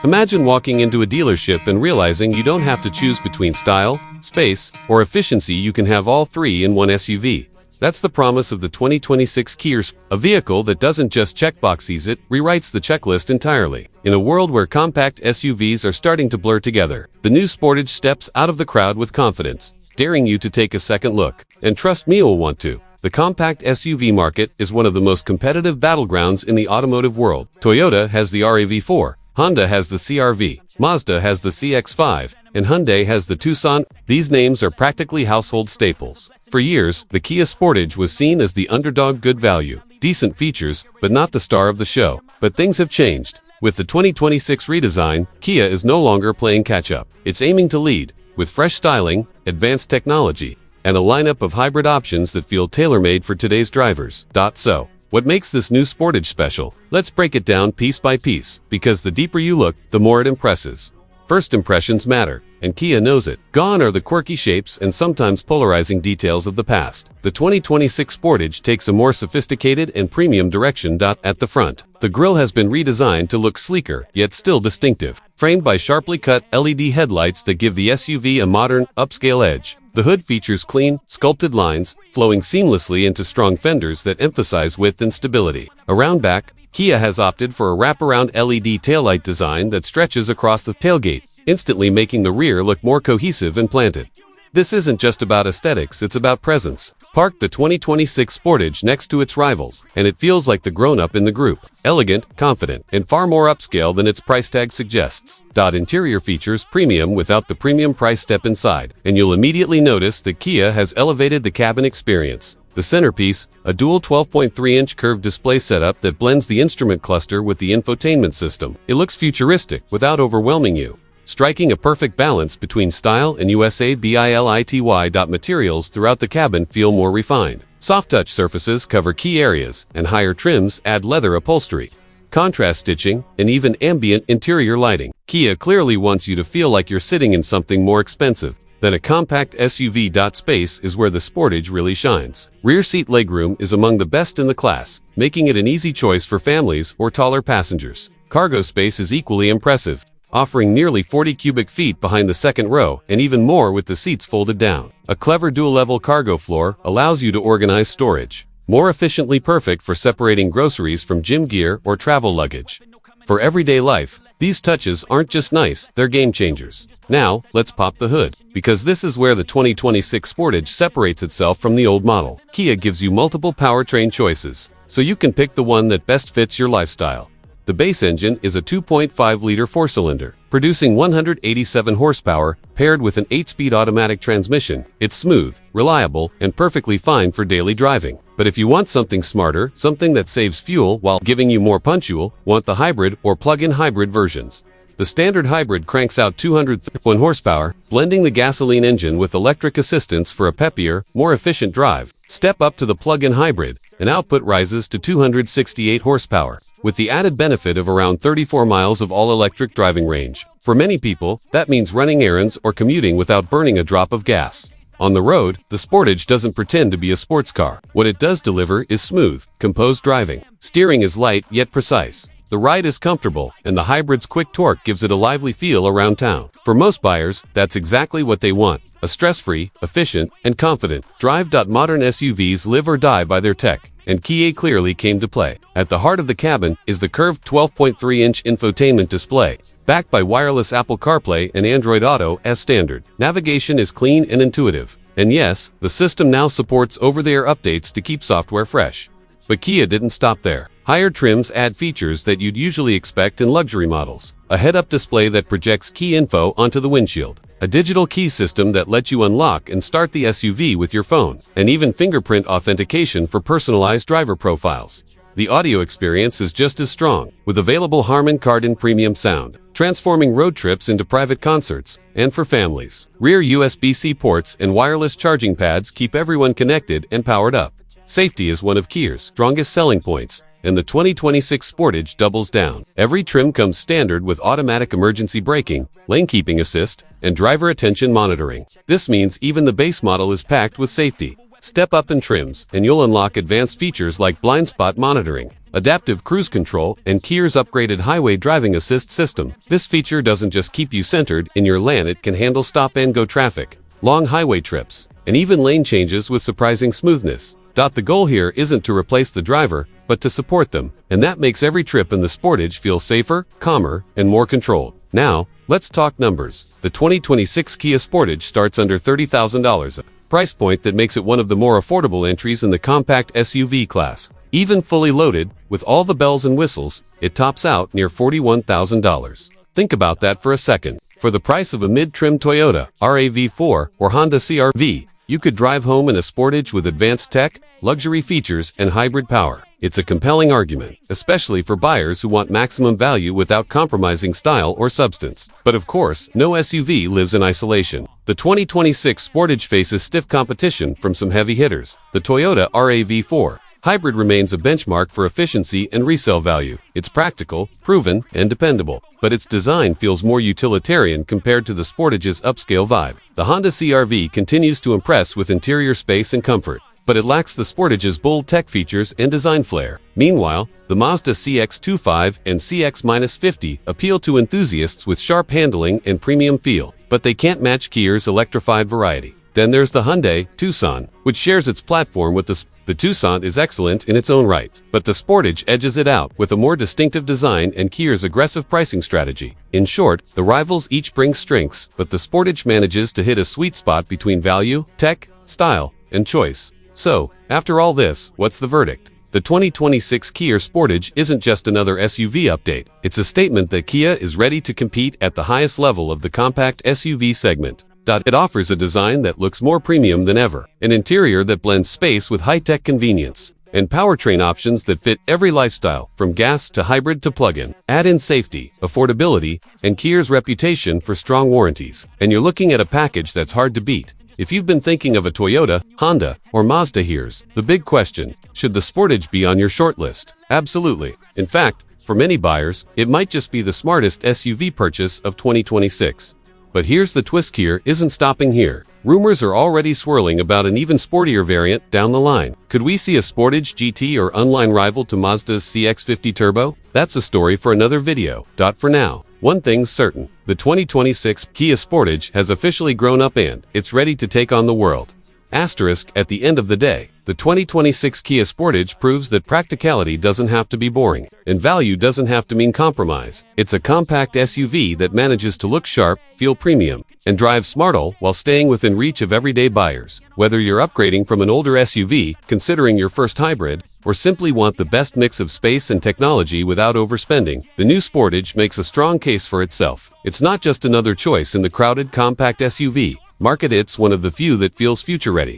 Imagine walking into a dealership and realizing you don't have to choose between style, space, or efficiency. You can have all three in one SUV. That's the promise of the 2026 Kia Sportage, a vehicle that doesn't just check boxes, it rewrites the checklist entirely. In a world where compact SUVs are starting to blur together, the new Sportage steps out of the crowd with confidence, daring you to take a second look. And trust me, you'll want to. The compact SUV market is one of the most competitive battlegrounds in the automotive world. Toyota has the RAV4, Honda has the CR-V, Mazda has the CX-5, and Hyundai has the Tucson. These names are practically household staples. For years, the Kia Sportage was seen as the underdog, good value, decent features, but not the star of the show. But things have changed. With the 2026 redesign, Kia is no longer playing catch-up. It's aiming to lead, with fresh styling, advanced technology, and a lineup of hybrid options that feel tailor-made for today's drivers. So, what makes this new Sportage special? Let's break it down piece by piece, because the deeper you look, the more it impresses. First impressions matter, and Kia knows it. Gone are the quirky shapes and sometimes polarizing details of the past. The 2026 Sportage takes a more sophisticated and premium direction. At the front, the grille has been redesigned to look sleeker, yet still distinctive, framed by sharply cut LED headlights that give the SUV a modern, upscale edge. The hood features clean, sculpted lines, flowing seamlessly into strong fenders that emphasize width and stability. Around back, Kia has opted for a wraparound LED taillight design that stretches across the tailgate, instantly making the rear look more cohesive and planted. This isn't just about aesthetics, it's about presence. Park the 2026 Sportage next to its rivals, and it feels like the grown-up in the group. Elegant, confident, and far more upscale than its price tag suggests. Interior features premium without the premium price. Step inside, and you'll immediately notice that Kia has elevated the cabin experience. The centerpiece, a dual 12.3-inch curved display setup that blends the instrument cluster with the infotainment system. It looks futuristic without overwhelming you, striking a perfect balance between style and usability. Materials throughout the cabin feel more refined. Soft-touch surfaces cover key areas, and higher trims add leather upholstery, contrast stitching, and even ambient interior lighting. Kia clearly wants you to feel like you're sitting in something more expensive than a compact SUV. Space is where the Sportage really shines. Rear seat legroom is among the best in the class, making it an easy choice for families or taller passengers. Cargo space is equally impressive, offering nearly 40 cubic feet behind the second row and even more with the seats folded down. A clever dual-level cargo floor allows you to organize storage more efficiently, perfect for separating groceries from gym gear or travel luggage. For everyday life, these touches aren't just nice, they're game changers. Now, let's pop the hood, because this is where the 2026 Sportage separates itself from the old model. Kia gives you multiple powertrain choices, so you can pick the one that best fits your lifestyle. The base engine is a 2.5-liter four-cylinder, producing 187 horsepower, paired with an 8-speed automatic transmission. It's smooth, reliable, and perfectly fine for daily driving. But if you want something smarter, something that saves fuel while giving you more punch, you'll want the hybrid or plug-in hybrid versions. The standard hybrid cranks out 231 horsepower, blending the gasoline engine with electric assistance for a peppier, more efficient drive. Step up to the plug-in hybrid, and output rises to 268 horsepower, with the added benefit of around 34 miles of all-electric driving range. For many people, that means running errands or commuting without burning a drop of gas. On the road, the Sportage doesn't pretend to be a sports car. What it does deliver is smooth, composed driving. Steering is light yet precise. The ride is comfortable, and the hybrid's quick torque gives it a lively feel around town. For most buyers, that's exactly what they want: a stress-free, efficient, and confident drive. Modern SUVs live or die by their tech, and Kia clearly came to play. At the heart of the cabin is the curved 12.3-inch infotainment display, backed by wireless Apple CarPlay and Android Auto as standard. Navigation is clean and intuitive, and yes, the system now supports over-the-air updates to keep software fresh. But Kia didn't stop there. Higher trims add features that you'd usually expect in luxury models: a head-up display that projects key info onto the windshield, a digital key system that lets you unlock and start the SUV with your phone, and even fingerprint authentication for personalized driver profiles. The audio experience is just as strong, with available Harman Kardon premium sound, transforming road trips into private concerts. And for families, rear USB-C ports and wireless charging pads keep everyone connected and powered up. Safety is one of Kia's strongest selling points, and the 2026 Sportage doubles down. Every trim comes standard with automatic emergency braking, lane keeping assist, and driver attention monitoring. This means even the base model is packed with safety. Step up in trims, and you'll unlock advanced features like blind spot monitoring, adaptive cruise control, and Kia's upgraded highway driving assist system. This feature doesn't just keep you centered in your lane, it can handle stop-and-go traffic, long highway trips, and even lane changes with surprising smoothness. The goal here isn't to replace the driver, but to support them, and that makes every trip in the Sportage feel safer, calmer, and more controlled. Now, let's talk numbers. The 2026 Kia Sportage starts under $30,000, a price point that makes it one of the more affordable entries in the compact SUV class. Even fully loaded, with all the bells and whistles, it tops out near $41,000. Think about that for a second. For the price of a mid-trim Toyota RAV4 or Honda CR-V, you could drive home in a Sportage with advanced tech, luxury features, and hybrid power. It's a compelling argument, especially for buyers who want maximum value without compromising style or substance. But of course, no SUV lives in isolation. The 2026 Sportage faces stiff competition from some heavy hitters. The Toyota RAV4 Hybrid remains a benchmark for efficiency and resale value. It's practical, proven, and dependable, but its design feels more utilitarian compared to the Sportage's upscale vibe. The Honda CR-V continues to impress with interior space and comfort, but it lacks the Sportage's bold tech features and design flair. Meanwhile, the Mazda CX-25 and CX-50 appeal to enthusiasts with sharp handling and premium feel, but they can't match Kia's electrified variety. Then there's the Hyundai Tucson, which shares its platform with the Tucson is excellent in its own right, but the Sportage edges it out with a more distinctive design and Kia's aggressive pricing strategy. In short, the rivals each bring strengths, but the Sportage manages to hit a sweet spot between value, tech, style, and choice. So, after all this, what's the verdict? The 2026 Kia Sportage isn't just another SUV update. It's a statement that Kia is ready to compete at the highest level of the compact SUV segment. It offers a design that looks more premium than ever, an interior that blends space with high-tech convenience, and powertrain options that fit every lifestyle, from gas to hybrid to plug-in. Add in safety, affordability, and Kia's reputation for strong warranties, and you're looking at a package that's hard to beat. If you've been thinking of a Toyota, Honda, or Mazda, here's the big question: should the Sportage be on your shortlist? Absolutely. In fact, for many buyers, it might just be the smartest SUV purchase of 2026. But here's the twist: Kia isn't stopping here. Rumors are already swirling about an even sportier variant down the line. Could we see a Sportage GT or online rival to Mazda's CX-50 Turbo? That's a story for another video. For now, one thing's certain: the 2026 Kia Sportage has officially grown up and it's ready to take on the world. At the end of the day, the 2026 Kia Sportage proves that practicality doesn't have to be boring, and value doesn't have to mean compromise. It's a compact SUV that manages to look sharp, feel premium, and drive smart all while staying within reach of everyday buyers. Whether you're upgrading from an older SUV, considering your first hybrid, or simply want the best mix of space and technology without overspending, the new Sportage makes a strong case for itself. It's not just another choice in the crowded compact SUV. It's one of the few that feels future ready.